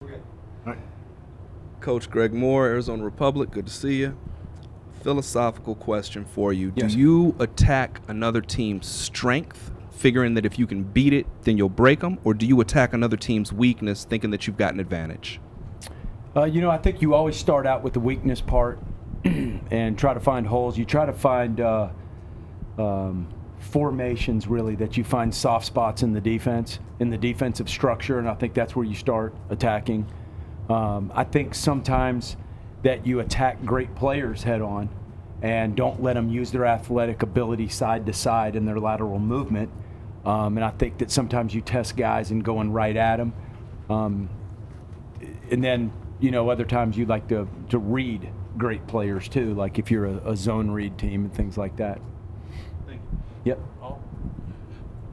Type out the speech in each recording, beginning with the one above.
All right. Coach Greg Moore, Arizona Republic, good to see you. Philosophical question for you. Yes. Do you attack another team's strength, figuring that if you can beat it, then you'll break them? Or do you attack another team's weakness, thinking that you've got an advantage? I think you always start out with the weakness part and try to find holes. You try to find formations, really, that you find soft spots in the defense, in the defensive structure, and I think that's where you start attacking. I think sometimes that you attack great players head on and don't let them use their athletic ability side to side in their lateral movement. And I think that sometimes you test guys and going right at them. And then, other times you like to read great players too, like if you're a zone read team and things like that. Thank you. Yep.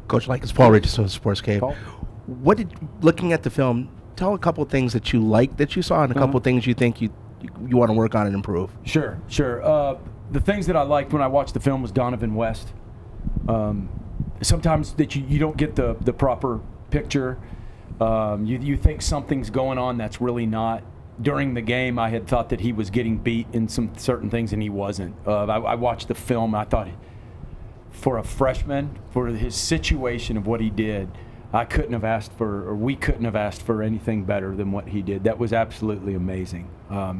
Coach Likens Pregame, Sports Cave. Paul? Looking at the film, tell a couple of things that you liked that you saw and a couple of things you think you want to work on and improve. Sure. The things that I liked when I watched the film was Donovan West. Sometimes that you don't get the proper picture. You think something's going on that's really not. During the game, I had thought that he was getting beat in some certain things, and he wasn't. I watched the film, and I thought, for a freshman, for his situation of what he did, we couldn't have asked for anything better than what he did. That was absolutely amazing. I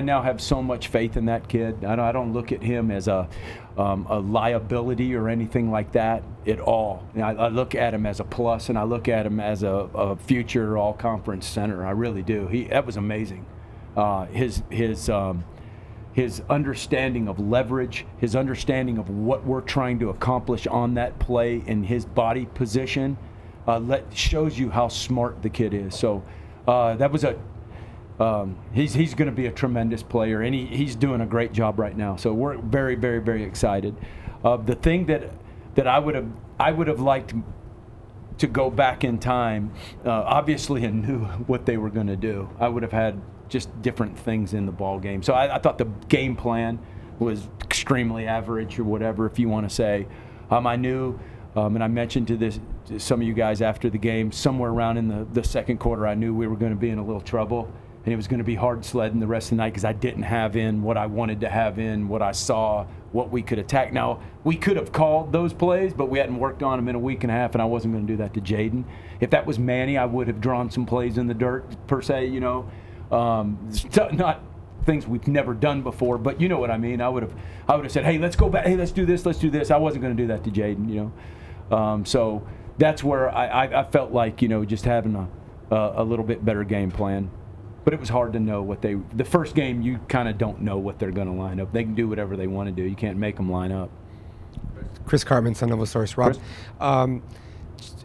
now have so much faith in that kid. I don't look at him as a liability or anything like that at all. I look at him as a plus, and I look at him as a future all-conference center. I really do. That was amazing. His understanding of leverage, his understanding of what we're trying to accomplish on that play, and his body position shows you how smart the kid is. So that was he's going to be a tremendous player, and he's doing a great job right now. So we're very, very, very excited. The thing that I would have liked to go back in time, obviously, and knew what they were going to do. I would have had just different things in the ball game. So I thought the game plan was extremely average, or whatever, if you want to say. I knew, and I mentioned to some of you guys after the game, somewhere around in the second quarter, I knew we were going to be in a little trouble, and it was going to be hard sledding the rest of the night because I didn't have in what I wanted to have in, what I saw, what we could attack. Now, we could have called those plays, but we hadn't worked on them in a week and a half, and I wasn't going to do that to Jaden. If that was Manny, I would have drawn some plays in the dirt, per se, not things we've never done before, but you know what I mean. I would have said, hey, let's go back. Hey, let's do this. I wasn't going to do that to Jaden, So that's where I felt like, just having a little bit better game plan. But it was hard to know the first game, you kind of don't know what they're going to line up. They can do whatever they want to do. You can't make them line up. Chris Cartman, Son of a Source. Rob,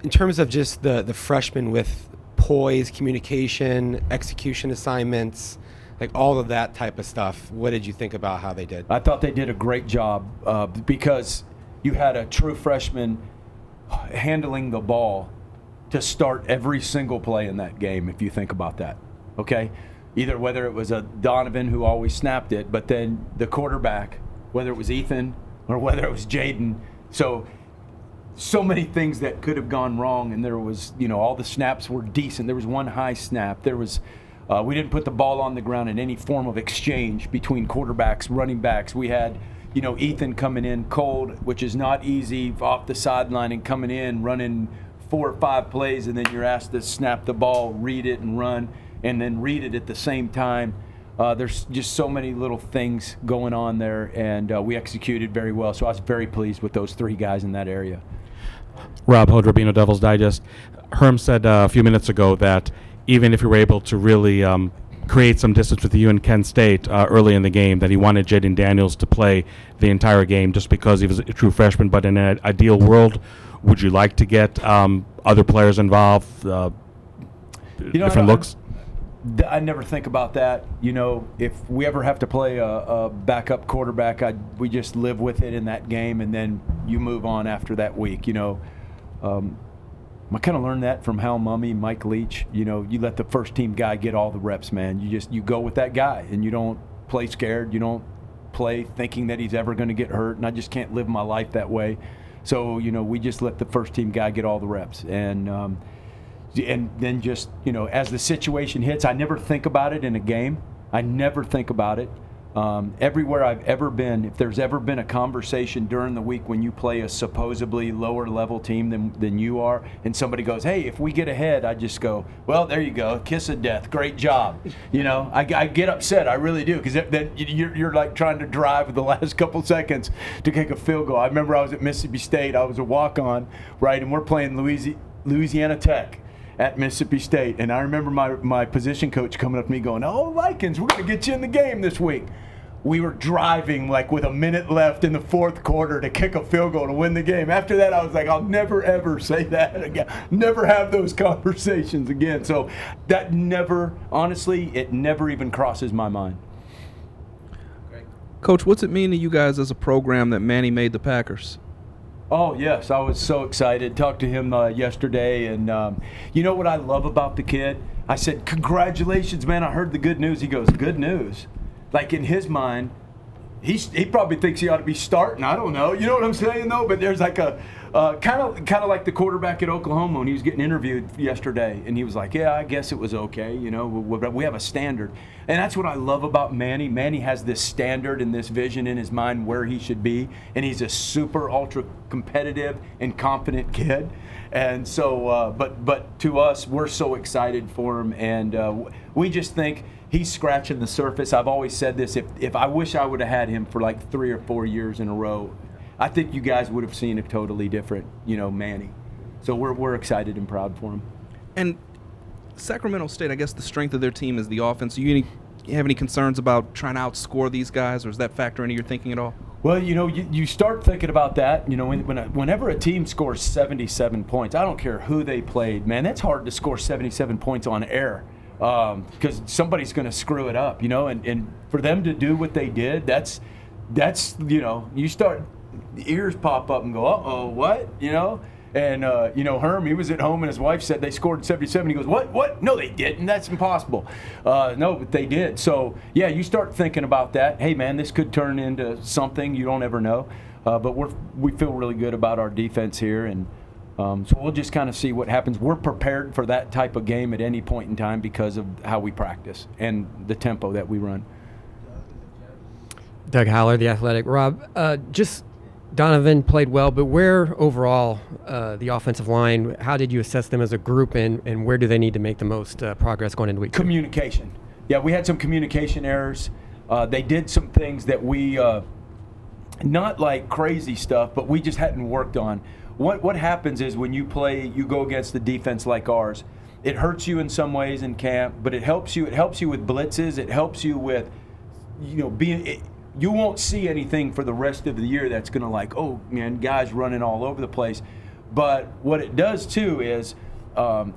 in terms of just the freshmen with poise, communication, execution assignments, like all of that type of stuff, what did you think about how they did? I thought they did a great job because you had a true freshman handling the ball to start every single play in that game, if you think about that. Okay, whether it was a Donovan who always snapped it, but then the quarterback, whether it was Ethan or whether it was Jaden. So many things that could have gone wrong, and there was, all the snaps were decent. There was one high snap. There was, we didn't put the ball on the ground in any form of exchange between quarterbacks, running backs. We had, Ethan coming in cold, which is not easy, off the sideline and coming in, running 4 or 5 plays, and then you're asked to snap the ball, read it, and run, and then read it at the same time. There's just so many little things going on there, and we executed very well. So I was very pleased with those 3 guys in that area. Rob Hodrabino, Devil's Digest. Herm said a few minutes ago that even if you were able to really create some distance with you and Kent State early in the game, that he wanted Jaden Daniels to play the entire game just because he was a true freshman. But in an ideal world, would you like to get other players involved, different looks? I never think about that. If we ever have to play a backup quarterback, we just live with it in that game, and then you move on after that week. I kind of learned that from Hal Mummy, Mike Leach. You let the first team guy get all the reps, man. You go with that guy, and you don't play scared. You don't play thinking that he's ever going to get hurt, and I just can't live my life that way. So we just let the first team guy get all the reps, and and then just, as the situation hits, I never think about it in a game. I never think about it. Everywhere I've ever been, if there's ever been a conversation during the week when you play a supposedly lower level team than you are, and somebody goes, hey, if we get ahead, I just go, well, there you go, kiss of death, great job. I get upset, I really do, because then you're like trying to drive the last couple seconds to kick a field goal. I remember I was at Mississippi State, I was a walk-on, right, and we're playing Louisiana Tech at Mississippi State, and I remember my position coach coming up to me going, oh, Likens, we're going to get you in the game this week. We were driving like with a minute left in the fourth quarter to kick a field goal to win the game. After that, I was like, I'll never, ever say that again. Never have those conversations again. So that honestly, it never even crosses my mind. Coach, what's it mean to you guys as a program that Manny made the Packers? Oh, yes, I was so excited. Talked to him yesterday, and you know what I love about the kid? I said, congratulations, man, I heard the good news. He goes, good news? Like, in his mind, he probably thinks he ought to be starting. I don't know. You know what I'm saying, though? But there's like a kind of like the quarterback at Oklahoma when he was getting interviewed yesterday, and he was like, yeah, I guess it was okay. We have a standard. And that's what I love about Manny. Manny has this standard and this vision in his mind where he should be, and he's a super ultra competitive and confident kid. And so, but to us, we're so excited for him, and we just think he's scratching the surface. I've always said this, if I wish I would have had him for like 3 or 4 years in a row, I think you guys would have seen a totally different, Manny. So we're excited and proud for him. And Sacramento State, I guess the strength of their team is the offense. You have any concerns about trying to outscore these guys, or does that factor into your thinking at all? Well, you start thinking about that. Whenever a team scores 77 points, I don't care who they played, man, that's hard to score 77 points on air. Because somebody's going to screw it up, and for them to do what they did, that's you start, the ears pop up and go, uh-oh, what, and Herm, he was at home and his wife said they scored 77. He goes, what? No, they didn't. That's impossible. No, but they did. So yeah, you start thinking about that. Hey man, this could turn into something, you don't ever know. But we feel really good about our defense here, and so we'll just kind of see what happens. We're prepared for that type of game at any point in time because of how we practice and the tempo that we run. Doug Haller, The Athletic. Rob, Donovan played well, but where overall the offensive line, how did you assess them as a group, and where do they need to make the most progress going into week 2? Communication. Yeah, we had some communication errors. They did some things that we, not like crazy stuff, but we just hadn't worked on. What happens is when you go against the defense like ours, it hurts you in some ways in camp, but it helps you. It helps you with blitzes. It helps you with, being. You won't see anything for the rest of the year that's going to like, oh man, guys running all over the place. But what it does too is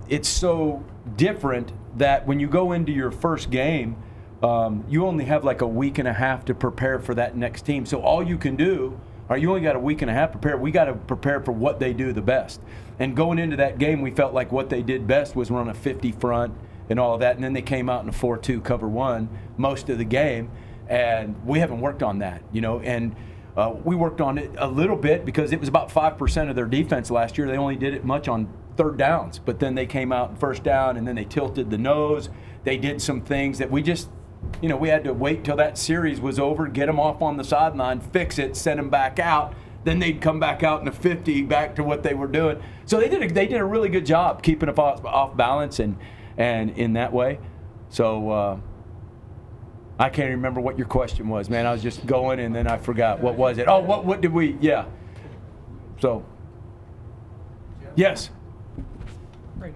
it's so different that when you go into your first game, you only have like a week and a half to prepare for that next team. So all you can do. You only got a week and a half to prepare. We got to prepare for what they do the best. And going into that game, we felt like what they did best was run a 50 front and all of that. And then they came out in a 4-2 cover 1 most of the game. And we haven't worked on that, And we worked on it a little bit because it was about 5% of their defense last year. They only did it much on third downs. But then they came out in first down, and then they tilted the nose. They did some things that we just – we had to wait till that series was over, get them off on the sideline, fix it, send them back out. Then they'd come back out in the 50, back to what they were doing. So they did a really good job keeping us off balance and in that way. So I can't remember what your question was, man. I was just going and then I forgot. What was it? Oh, what did we? Yeah. So. Yes. Right.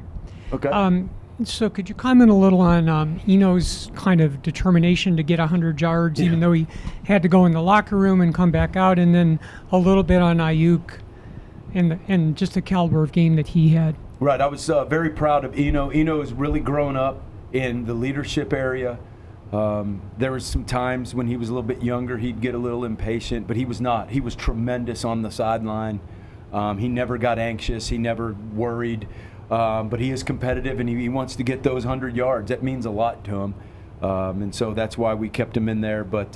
Okay. So could you comment a little on Eno's kind of determination to get 100 yards, even though he had to go in the locker room and come back out, and then a little bit on Ayuk and just the caliber of game that he had? Right. I was very proud of Eno. Eno has really grown up in the leadership area. There was some times when he was a little bit younger, he'd get a little impatient, but he was not. He was tremendous on the sideline. He never got anxious. He never worried. But he is competitive, and he wants to get those 100 yards. That means a lot to him, and so that's why we kept him in there. But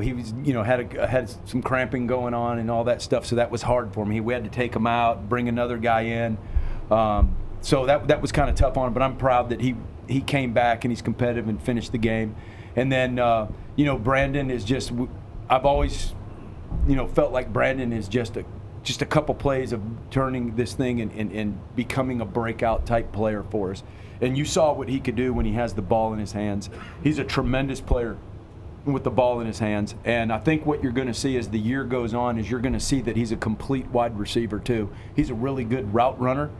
he was, had some cramping going on and all that stuff, so that was hard for me. We had to take him out, bring another guy in. So that was kind of tough on him, but I'm proud that he came back and he's competitive and finished the game. And then, Brandon is just – I've always, felt like Brandon is just a couple plays of turning this thing and becoming a breakout type player for us. And you saw what he could do when he has the ball in his hands. He's a tremendous player with the ball in his hands. And I think what you're going to see as the year goes on is you're going to see that he's a complete wide receiver too. He's a really good route runner.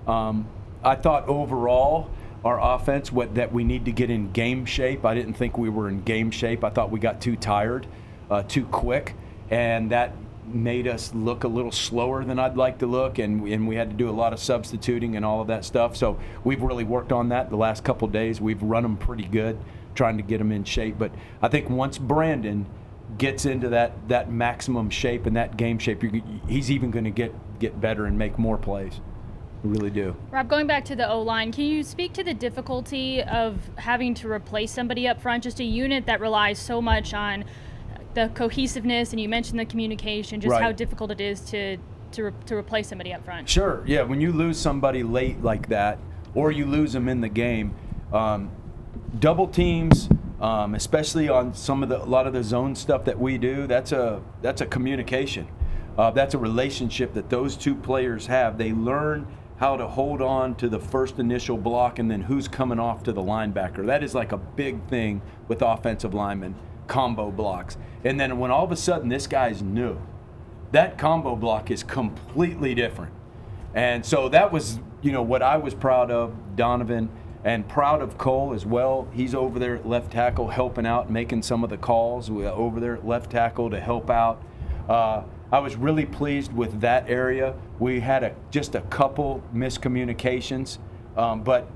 I thought overall our offense, that we need to get in game shape. I didn't think we were in game shape. I thought we got too tired, too quick, and that made us look a little slower than I'd like to look, and we had to do a lot of substituting and all of that stuff. So we've really worked on that the last couple of days. We've run them pretty good, trying to get them in shape. But I think once Brandon gets into that maximum shape and that game shape, he's even going to get better and make more plays. We really do. Rob, going back to the O-line, can you speak to the difficulty of having to replace somebody up front, just a unit that relies so much on the cohesiveness, and you mentioned the communication, just Right. how difficult it is to replace somebody up front? Sure, yeah. When you lose somebody late like that, or you lose them in the game, double teams, especially on a lot of the zone stuff that we do, that's a communication. That's a relationship that those two players have. They learn how to hold on to the first initial block and then who's coming off to the linebacker. That is like a big thing with offensive linemen, combo blocks. And then when all of a sudden this guy's new, that combo block is completely different. And so that was, what I was proud of, Donovan, and proud of Cole as well. He's over there at left tackle helping out, making some of the calls. We're over there at left tackle to help out. I was really pleased with that area. We had just a couple miscommunications, but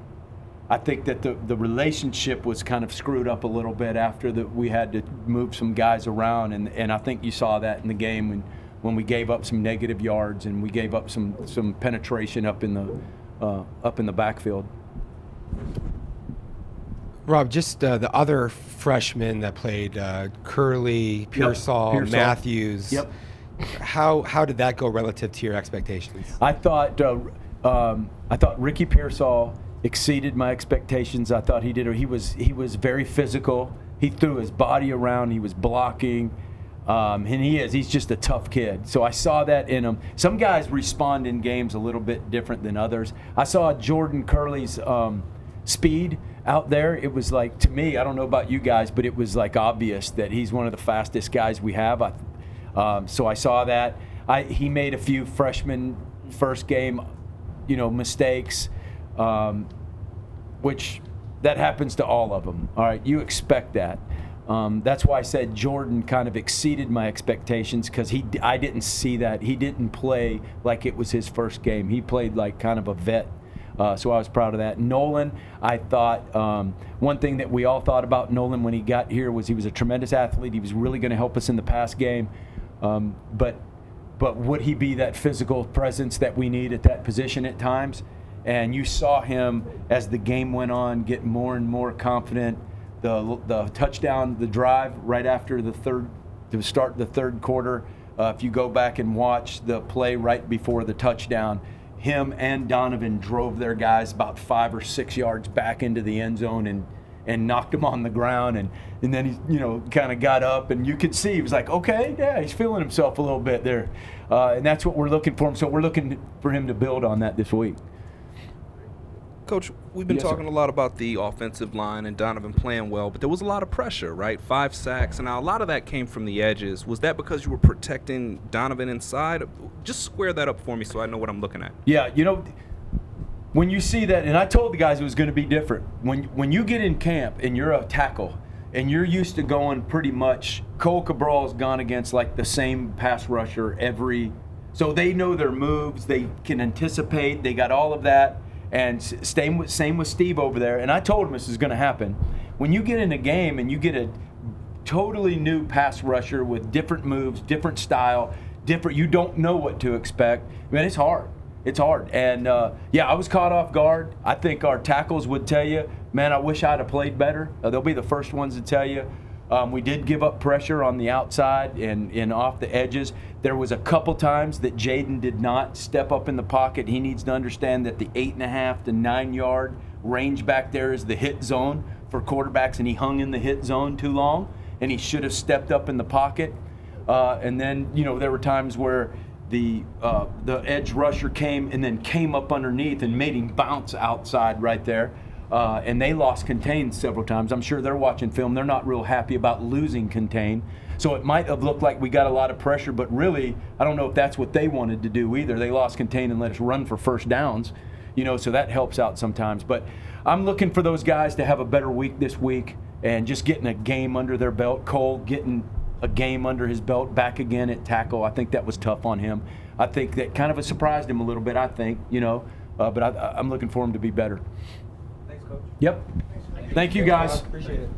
I think that the relationship was kind of screwed up a little bit after we had to move some guys around, and I think you saw that in the game when we gave up some negative yards and we gave up some penetration up in the backfield. Rob, just the other freshmen that played, Curley, Pearsall, Matthews. Yep. How did that go relative to your expectations? I thought Ricky Pearsall exceeded my expectations. I thought he was very physical. He threw his body around. He was blocking, and he's just a tough kid. So I saw that in him. Some guys respond in games a little bit different than others. I saw Jordan Curley's speed out there. It was like, to me, I don't know about you guys, but it was like obvious that he's one of the fastest guys we have. So I saw that. He made a few freshman first game, mistakes, which that happens to all of them. All right, you expect that. That's why I said Jordan kind of exceeded my expectations, because I didn't see that. He didn't play like it was his first game. He played like kind of a vet. So I was proud of that. Nolan, I thought one thing that we all thought about Nolan when he got here was he was a tremendous athlete. He was really going to help us in the pass game. But would he be that physical presence that we need at that position at times? And you saw him as the game went on get more and more confident. The touchdown, the drive right after to start the third quarter. If you go back and watch the play right before the touchdown, him and Donovan drove their guys about 5 or 6 yards back into the end zone and knocked him on the ground, and then he kind of got up, and you could see he was like, okay, yeah, he's feeling himself a little bit there, and that's what we're looking for him. So we're looking for him to build on that this week. Coach, we've been Yes, talking sir. a lot about the offensive line and Donovan playing well, but there was a lot of pressure, right? 5 sacks, and now a lot of that came from the edges. Was that because you were protecting Donovan inside? Just square that up for me so I know what I'm looking at. Yeah, when you see that, and I told the guys it was going to be different. When you get in camp and you're a tackle and you're used to going pretty much, Cole Cabral's gone against like the same pass rusher so they know their moves, they can anticipate, they got all of that. And same with Steve over there. And I told him this is going to happen. When you get in a game and you get a totally new pass rusher with different moves, different style, you don't know what to expect. Man, it's hard. It's hard. And, I was caught off guard. I think our tackles would tell you, man, I wish I'd have played better. They'll be the first ones to tell you. We did give up pressure on the outside and off the edges. There was a couple times that Jaden did not step up in the pocket. He needs to understand that the 8.5 to 9 yard range back there is the hit zone for quarterbacks, and he hung in the hit zone too long, and he should have stepped up in the pocket. And then, there were times where the edge rusher came and then came up underneath and made him bounce outside right there. And they lost contain several times. I'm sure they're watching film. They're not real happy about losing contain. So it might have looked like we got a lot of pressure, but really, I don't know if that's what they wanted to do either. They lost contain and let us run for first downs, so that helps out sometimes. But I'm looking for those guys to have a better week this week and just getting a game under their belt. Cole getting a game under his belt back again at tackle. I think that was tough on him. I think that kind of surprised him a little bit, but I'm looking for him to be better. Thanks, Coach. Yep. Thank you, guys. Appreciate it.